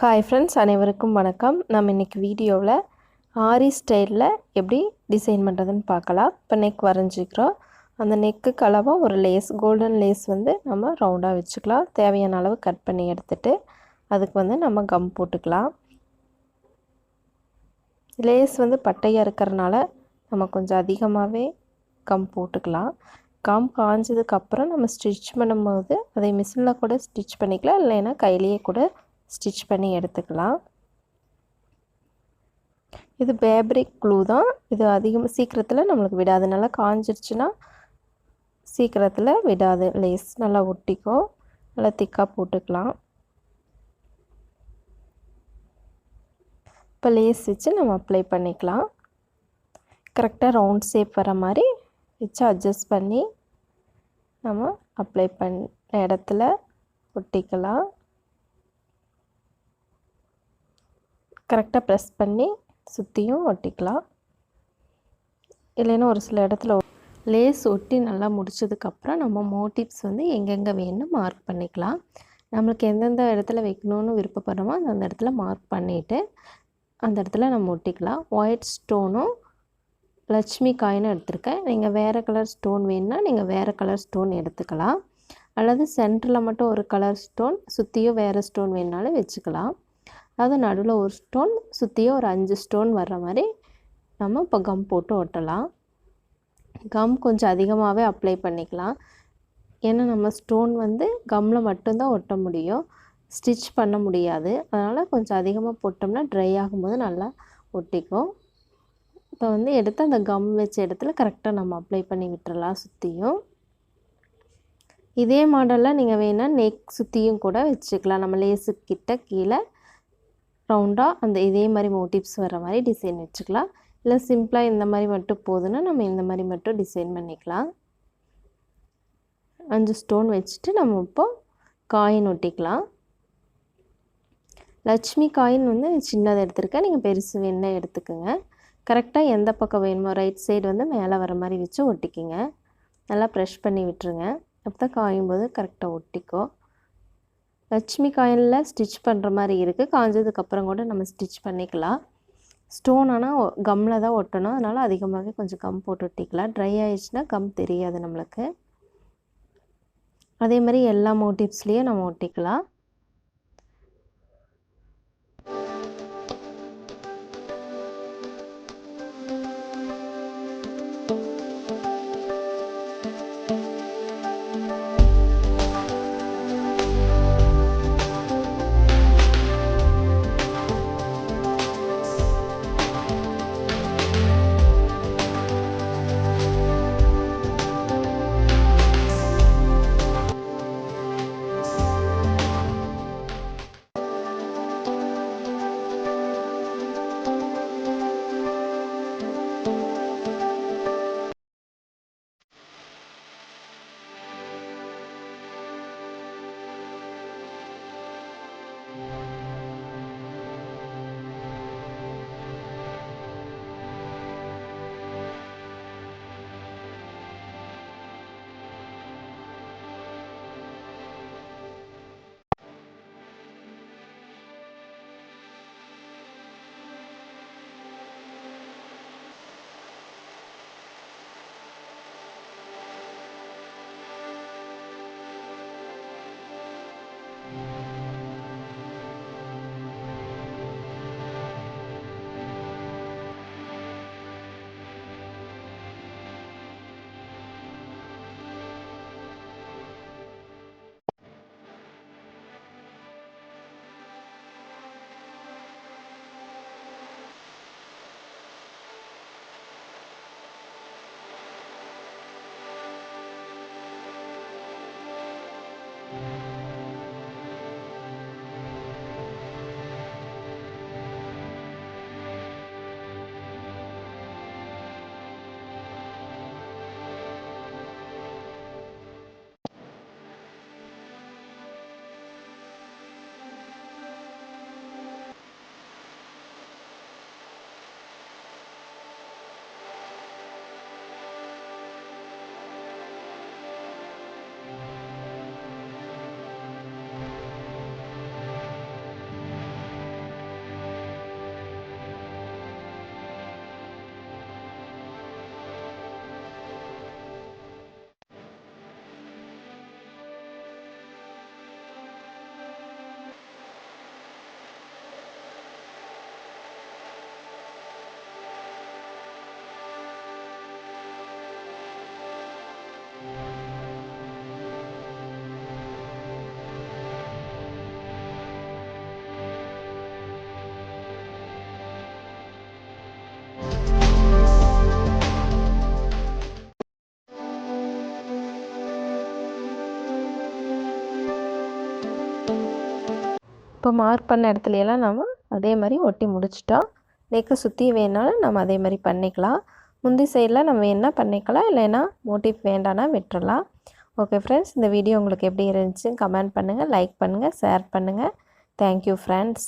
Hi friends, அனைவருக்கும் வணக்கம். நம்ம இன்றைக்கி வீடியோவில் ஆரி ஸ்டைலில் எப்படி டிசைன் பண்ணுறதுன்னு பார்க்கலாம். இப்போ நெக் வரைஞ்சிக்கிறோம். அந்த நெக்குக்கு அளவாக ஒரு லேஸ், கோல்டன் லேஸ் வந்து நம்ம ரவுண்டாக வச்சுக்கலாம். தேவையான அளவு கட் பண்ணி எடுத்துகிட்டு அதுக்கு வந்து நம்ம கம் போட்டுக்கலாம். லேஸ் வந்து பட்டையாக இருக்கிறனால நம்ம கொஞ்சம் அதிகமாகவே கம் போட்டுக்கலாம். கம் காஞ்சதுக்கப்புறம் நம்ம ஸ்டிச் பண்ணும்போது அதை மிஷினில் கூட ஸ்டிச் பண்ணிக்கலாம், இல்லைன்னா கையிலேயே கூட ஸ்டிச் பண்ணி எடுத்துக்கலாம். இது ஃபேப்ரிக் க்ளூ தான். இது அதிகமாக சீக்கிரத்தில் நம்மளுக்கு விடாது. நல்லா காஞ்சிருச்சுன்னா சீக்கிரத்தில் விடாது. லேஸ் நல்லா ஒட்டிக்கும். நல்லா திக்காக போட்டுக்கலாம். இப்போ லேஸ் வச்சு நம்ம அப்ளை பண்ணிக்கலாம். கரெக்டாக ரவுண்ட் ஷேப் வர மாதிரி வச்சு அட்ஜஸ்ட் பண்ணி நம்ம அப்ளை பண்ண இடத்துல ஒட்டிக்கலாம். கரெக்டாக ப்ரெஸ் பண்ணி சுற்றியும் ஒட்டிக்கலாம். இல்லைன்னா ஒரு சில இடத்துல லேஸ் ஒட்டி நல்லா முடிச்சதுக்கப்புறம் நம்ம மோட்டிவ்ஸ் வந்து எங்கெங்கே வேணும்னு மார்க் பண்ணிக்கலாம். நம்மளுக்கு எந்தெந்த இடத்துல வைக்கணும்னு விருப்பப்படுறோமோ அந்த இடத்துல மார்க் பண்ணிவிட்டு அந்த இடத்துல நம்ம ஒட்டிக்கலாம். ஒயிட் ஸ்டோனும் லட்சுமி காயினும் எடுத்திருக்கேன். நீங்கள் வேறு கலர் ஸ்டோன் வேணுன்னா நீங்கள் வேறு கலர் ஸ்டோன் எடுத்துக்கலாம். அல்லது சென்டரில் மட்டும் ஒரு கலர் ஸ்டோன், சுற்றியும் வேறு ஸ்டோன் வேணுனாலும் வச்சுக்கலாம். அதாவது நடுவில் ஒரு ஸ்டோன், சுற்றியும் ஒரு 5 ஸ்டோன் வர்ற மாதிரி நம்ம இப்போ கம் போட்டு ஒட்டலாம். கம் கொஞ்சம் அதிகமாகவே அப்ளை பண்ணிக்கலாம். ஏன்னா நம்ம ஸ்டோன் வந்து கம்மில் மட்டும்தான் ஒட்ட முடியும், ஸ்டிச் பண்ண முடியாது. அதனால் கொஞ்சம் அதிகமாக போட்டோம்னா ட்ரை ஆகும்போது நல்லா ஒட்டிக்கும். இப்போ வந்து எடுத்து அந்த கம் வச்ச இடத்துல கரெக்டாக நம்ம அப்ளை பண்ணி விட்டுறலாம் சுற்றியும். இதே மாடலில் நீங்கள் வேணால் நெக் சுற்றியும் கூட வச்சுக்கலாம். நம்ம லேஸுக்கிட்ட கீழே ரவுண்டாக அந்த இதே மாதிரி மோட்டிவ்ஸ் வர மாதிரி டிசைன் வச்சுக்கலாம். இல்லை சிம்பிளாக இந்த மாதிரி மட்டும் போதுன்னா நம்ம இந்த மாதிரி மட்டும் டிசைன் பண்ணிக்கலாம். 5 ஸ்டோன் வச்சுட்டு நம்ம இப்போ காயின் ஒட்டிக்கலாம். லட்சுமி காயின் வந்து சின்னதை எடுத்துருக்கேன், நீங்கள் பெருசு வேணா எடுத்துக்கோங்க. கரெக்டாக எந்த பக்கம் வேணுமோ ரைட் சைடு வந்து மேலே வர மாதிரி வச்சு ஒட்டிக்கிங்க. நல்லா ப்ரெஷ் பண்ணி விட்டுருங்க. அப்போ தான் காயும் போது கரெக்டாக ஒட்டிக்கும். லட்சுமி காயினில் ஸ்டிச் பண்ணுற மாதிரி இருக்குது. காஞ்சதுக்கப்புறம் கூட நம்ம ஸ்டிச் பண்ணிக்கலாம். ஸ்டோன் ஆனால் கம்மில் தான் ஒட்டணும். அதனால் அதிகமாகவே கொஞ்சம் கம் போட்டு ஒட்டிக்கலாம். ட்ரை ஆகிடுச்சுன்னா கம் தெரியாது நம்மளுக்கு. அதே மாதிரி எல்லா மோட்டிவ்ஸ்லேயும் நம்ம ஒட்டிக்கலாம். இப்போ மார்க் பண்ண இடத்துலையெல்லாம் நம்ம அதே மாதிரி ஒட்டி முடிச்சிட்டோம். நெக்கு சுற்றி வேணாலும் நம்ம அதே மாதிரி பண்ணிக்கலாம். முந்தி சைடில் நம்ம என்ன பண்ணிக்கலாம், இல்லைன்னா மோட்டிவ் வேண்டானா விட்டுறலாம். ஓகே ஃப்ரெண்ட்ஸ், இந்த வீடியோ உங்களுக்கு எப்படி இருந்துச்சு கமெண்ட் பண்ணுங்கள், லைக் பண்ணுங்கள், ஷேர் பண்ணுங்கள். Thank you friends.